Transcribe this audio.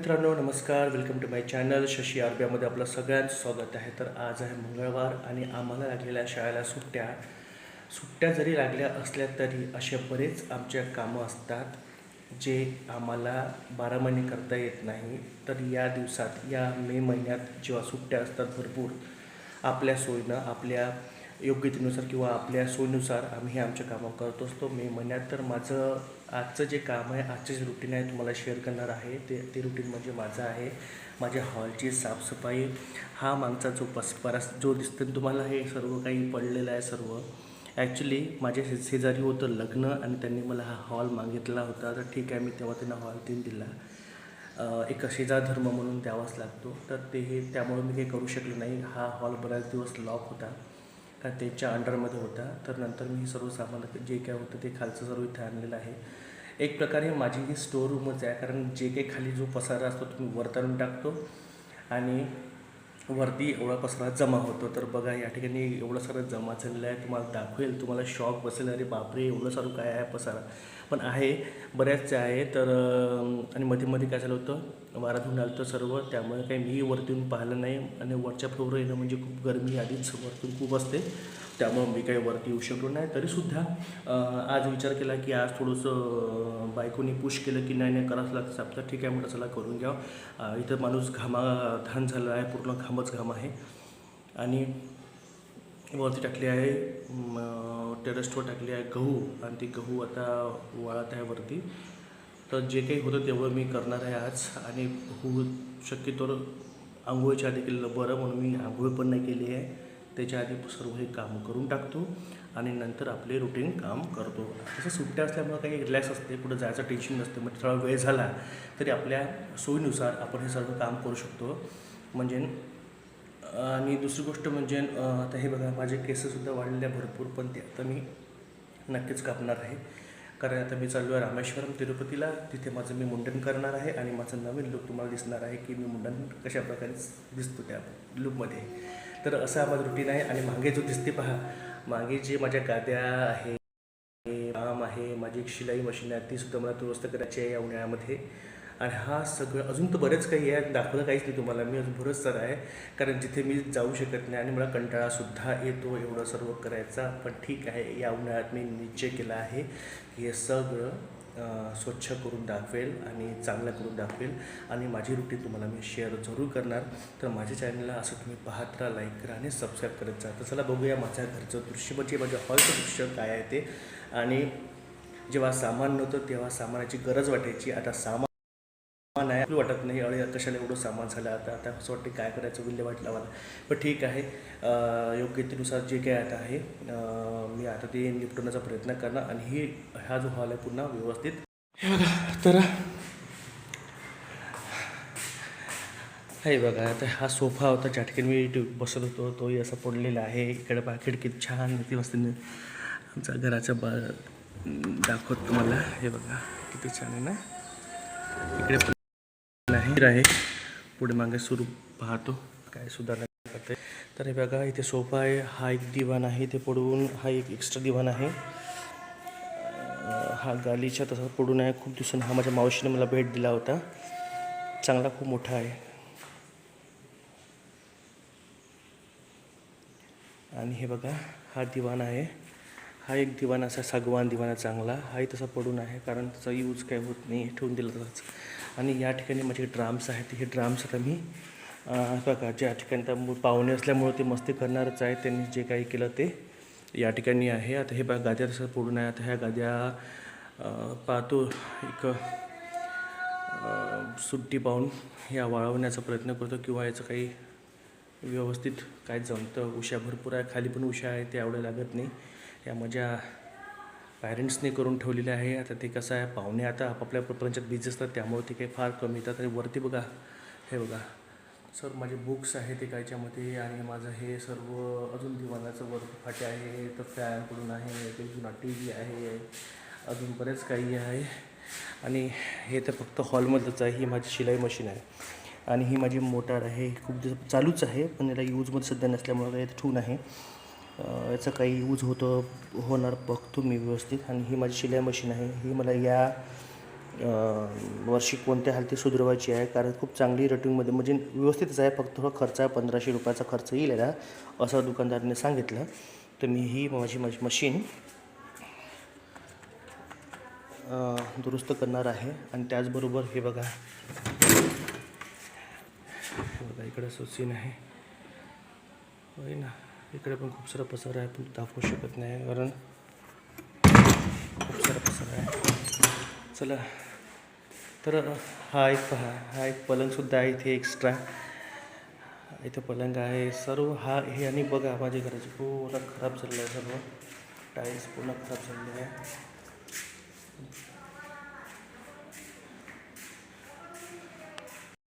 मित्रांनो, नमस्कार. Welcome to my channel Shashi आरबीआमध्ये आपलं सगळ्यांचं स्वागत आहे. तर आज आहे मंगळवार आणि आम्हाला लागलेल्या शाळेला सुट्ट्या सुट्ट्या जरी लागल्या असल्या तरी असे बरेच आमच्या कामं असतात जे आम्हाला 12 महिने करता येत नाही. तर या दिवसात या मे महिन्यात जेव्हा सुट्ट्या असतात भरपूर आपल्या सोयीनं आपल्या योग्यतेनुसार किंवा आपल्या सोयीनुसार आम्ही हे आमचे कामं करत असतो मे महिन्यात. तर माझं आजचं जे काम आहे, आजचे जे रुटीन आहे तुम्हाला शेअर करणार आहे. ते रुटीन म्हणजे माझं आहे माझ्या हॉलची साफसफाई. हा मागचा जो परस जो दिसतो तुम्हाला हे सर्व काही पडलेलं आहे सर्व. ॲक्च्युली माझ्या शेजारी होतं लग्न आणि त्यांनी मला हा हॉल मागितला होता. तर ठीक आहे, मी तेव्हा त्यांना हॉल दिला. एक शेजार धर्म म्हणून द्यावाच लागतो. तर त्यामुळे मी काही करू शकलो नाही. हा हॉल बराच दिवस लॉक होता का त्याच्या अंडरमध्ये होता. तर नंतर मी सर्व सामान जे काय होतं ते खालचं सर्व इथे आणलेलं आहे. एक प्रकारे माझी ही स्टोर रूमच आहे, कारण जे काही खाली जो पसारा असतो तो मी वर आणून टाकतो आणि वरती एवढा पसारा जमा होतो. तर बघा या ठिकाणी एवढं सारं जमा झालेलं आहे. तुम्हाला दाखवेल, तुम्हाला शॉक बसेल, अरे बापरे एवढं सारं काय आहे पसारा. पण आहे बऱ्याचशा आहे. तर आणि मध्ये काय झालं होतं, वारा धुवून आलं होतं सर्व, त्यामुळे काही मी वरती येऊन पाहिलं नाही. आणि वरच्या फ्लोअर येणं म्हणजे खूप गरमी आधीच वरतून खूप असते, त्यामुळं मी काही वरती येऊ शकलो नाही. तरीसुद्धा आज विचार केला की आज थोडंसं बायकोनी पुश केलं की नाही करावंच लागतं साफ. तर ठीक आहे म्हटलं, चला करून घ्यावं. इथं माणूस घामाघाण झाला आहे, पूर्ण घामच घाम आहे. आणि वरती टाकली आहे टेरेसवर टाकली आहे गहू, आणि ती गहू आता वाळत आहे वरती. तर जे काही होतं तेवढं मी करणार आहे आज. आणि शक्यतोवर आंघोळीच्या आधी केलेलं बरं, म्हणून मी आंघोळ पण नाही केली आहे. त्याच्या आधी सर्व हे काम करून टाकतो आणि नंतर आपले रुटीन काम करतो. तसं सुट्ट्या असल्यामुळं काही रिलॅक्स असते, कुठं जायचं टेन्शन नसते. मग थोडा वेळ झाला तरी आपल्या सोयीनुसार आपण हे सर्व काम करू शकतो. म्हणजे आणि दुसरी गोष्ट म्हणजे आता हे बघा, माझे केससुद्धा वाढलेले आहे भरपूर, पण ते आता मी नक्कीच कापणार आहे. कारण आता मी चाललो आहे रामेश्वरम तिरुपतीला. तिथे माझं मी मुंडन करणार आहे आणि माझं नवीन लुक तुम्हाला दिसणार आहे की मी मुंडन कशाप्रकारे दिसतो त्या लुकमध्ये. तर असं हा माझं रुटीन आहे. आणि मागे जो दिसते पहा, मागे जे माझ्या गाद्या आहे, काम आहे, माझी एक शिलाई मशीन आहे, तीसुद्धा मला दुरुस्त करायची आहे या उन्हाळ्यामध्ये. आणि हा सगळं अजून तर बरेच काही आहे, दाखवलं काहीच नाही तुम्हाला मी, अजून बरंच सारं आहे. कारण जिथे मी जाऊ शकत नाही आणि मला कंटाळासुद्धा येतो एवढं सर्व करायचा. पण ठीक आहे, या उन्हाळ्यात मी निश्चय केला आहे की हे सगळं स्वच्छ करून दाखवेल आणि चांगलं करून दाखवेल. आणि माझी रुटीन तुम्हाला मी शेअर जरूर करणार. तर माझ्या चॅनलला असं तुम्ही पाहत राहा, लाईक करा आणि सबस्क्राईब करत जा. तर चला बघूया माझ्या घरचं दृश्य, म्हणजे माझ्या हॉलचं दृश्य काय आहे ते. आणि जेव्हा सामान नव्हतं तेव्हा सामानाची गरज वाटायची, आता सामान आहे वाटत नाही. अळे कशाला एवढं सामान झालं, आता असं वाटतं काय करायचं, विल्हेवाट लावायला. पण ठीक आहे, योग्यतेनुसार जे काय आता आहे मी आता ते निपटवण्याचा प्रयत्न करणार. आणि हा जो हॉल आहे पुन्हा व्यवस्थित हे बघा. तर हे बघा, आता हा सोफा होता ज्या ठिकाणी मी बसत होतो, तोही असा पडलेला आहे. इकडे पहा खिडकीत छान ती मस्त आमच्या घराच्या दाखवत तुम्हाला. हे बघा किती छान आहे ना. इकडे पण आहे, पुढे मागे सुरू पाहतो काय सुधारणा करते. तर हे बघा, इथे सोफा आहे, हा एक दिवाण आहे ते पडून, हा एक एक्स्ट्रा दिवाण आहे. हा गालीचा तसा पडून आहे खूप दिवसांनी. हा माझ्या मावशीने मला भेट दिला होता, चांगला खूप मोठा आहे. आणि हे बघा, हा दिवाण आहे, हा एक दिवाण असा सागवान दिवाण आहे चांगला. हाही तसा पडून आहे, कारण त्याचा यूज काय होत नाही, ठेवून दिला तसाच. आणि या ठिकाणी माझे ड्राम्स आहेत. हे ड्राम्स आता मी बघा ज्या ठिकाणी तर पाहुणे असल्यामुळं ते मस्ती करणारच आहे, त्यांनी जे काही केलं ते या ठिकाणी आहे. आता हे बघा गाद्या तसं पडून आहे. आता ह्या गाद्या पाहतो एक सुट्टी पाहून या वाळवण्याचा प्रयत्न करतो, किंवा याचं काही व्यवस्थित काय जमतं. उशा भरपूर आहे, खाली पण उशा आहे, ते एवढं लागत नाही. या माझ्या पॅरेंट्सने करून ठेवलेले आहे. आता ते कसं आहे, पाहुणे आता आपापल्या प्रपंचात बिझी असतात, त्यामुळे ते काही फार कमी येतात. आणि वरती बघा, हे बघा सर माझे बुक्स आहे ते कायच्यामध्ये. आणि माझं हे सर्व अजून दिवाणाचं वरती फाटे आहे, तर फॅन पडून आहे, ते जुना TV आहे, अजून बरेच काही आहे. आणि हे तर फक्त हॉलमधलंच आहे. ही माझी शिलाई मशीन आहे आणि ही माझी मोटार आहे, खूप दिवस चालूच आहे, पण याला यूजमध्ये सध्या नसल्यामुळं यात ठेवून आहे. याचं काही यूज होणार बघतो मी व्यवस्थित. आणि ही माझी शिलाई मशीन आहे, ही मला या वर्षी कोणत्या हालती सुधारवायची आहे, कारण खूप चांगली रेटिंगमध्ये म्हणजे व्यवस्थितच आहे, फक्त थोडा खर्च आहे, 1500 रुपयाचा खर्च येईल याला असं दुकानदाराने सांगितलं. तर मी ही माझी मशीन दुरुस्त करणार आहे. आणि त्याचबरोबर हे बघा इकडं सीन आहे होय ना, इकडे पण खूप सारा पसारा आहे, पण दाखवू शकत नाही कारण खूप सारा पसारा आहे. चला, तर हा एक पलंगसुद्धा आहे इथे एक्स्ट्रा. इथं पलंग आहे सर्व. हे आणि बघा माझ्या घराचे पूर्ण खराब झालेलं आहे, सर्व टाईल्स पूर्ण खराब झालेले आहे.